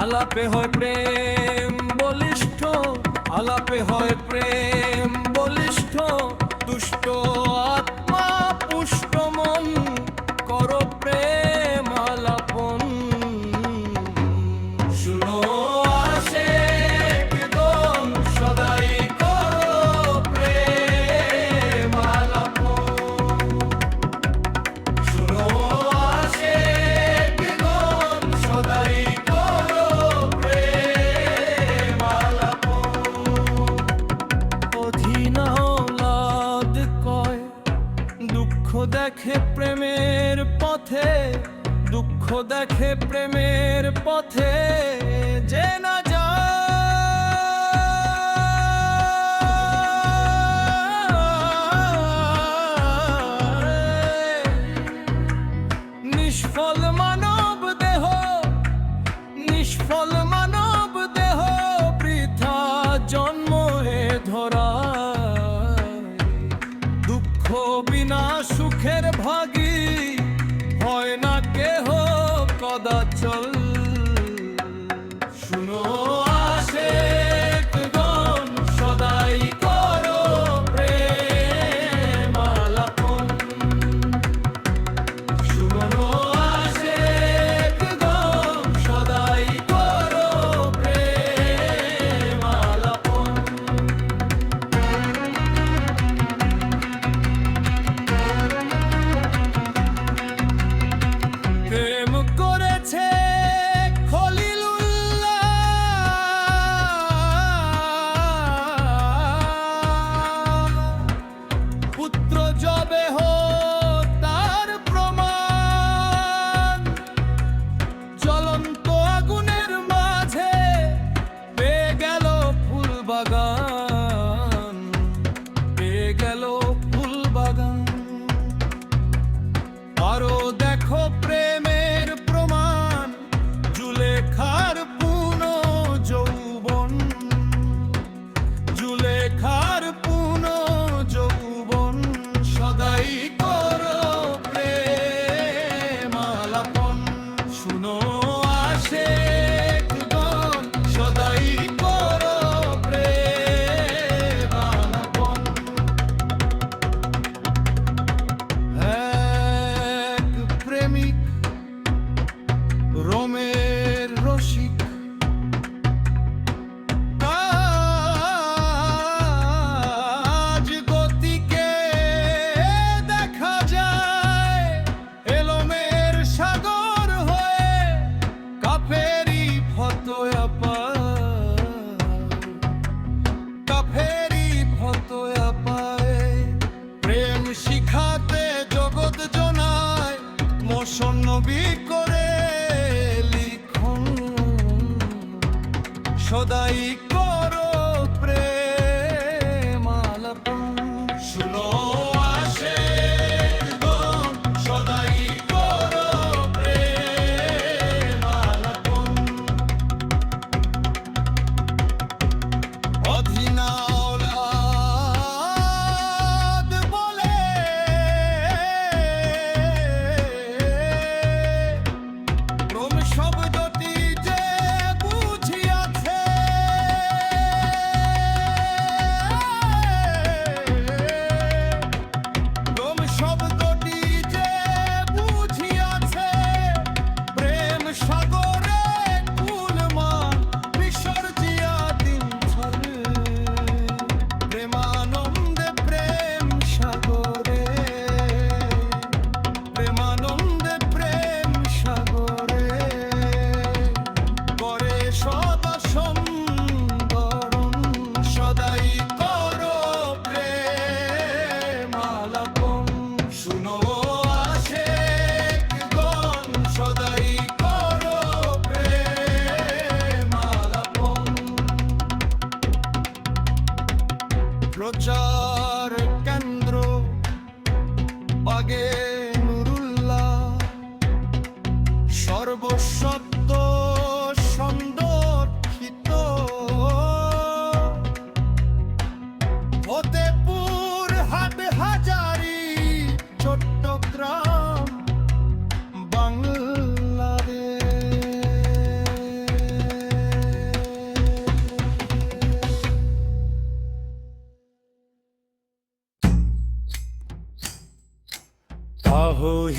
আলাপে হয় প্রেম বলিষ্ঠ, আলাপে হয় প্রেম বলিষ্ঠ, দুষ্ট আত্মা পুষ্ট মন করো প্রেম আলাপন। শুনো আশিকগণ সদাই করো প্রেম আলাপন। শুনো আশিকগণ সদাই করো প্রেম আলাপন। অধীনা ওলাদ কয় দুঃখ দেখে প্রেমের পথে, দুঃখ দেখে প্রেমের পথে যে না যায়। নিষ্ফল মানব দেহ, নিষ্ফল মানব দেহ বৃথা জন্ম এ ধরায়। দুঃখ বিনা সুখের ভাগী হয় না কেহ কদাচল। শুনো আশিকগণ সদাই করো প্রেম আলাপন। শুনো আশিকগণ সদাই করো প্রেম আলাপন। প্রেম করেছে খলিলুল্লাহ, পুত্র যবে তার প্রমাণ। জ্বলন্ত আগুনের মাঝে পেয়ে গেল ফুল বাগান, পেয়ে গেল ফুল বাগান। আরো দেখো প্রেমের প্রমাণ, জুলেখার পুনঃ যৌবন, জুলেখার পুনঃ যৌবন। সদাই করো প্রেম আলাপন। শুনো আশিকগণ সদাই করো প্রেম আলাপন। এক প্রেমিক রোমের রসিক, কাজ গতিকে দেখা যায় এলোমের সাগর হয়ে কাফেরি ফতোয়া পায়, কাফেরি ফতোয়া পায়। প্রেম শিখাতে জগৎ জনায় মোশন নবী করে লিখন। সদাই করো প্রেম আলাপন। শুনো আশিকগণ সদাই করো প্রেম আলাপন। অধীনা ওলাদ বলে প্রেম শব্দটি যে বুঝিয়াছে, আহোহি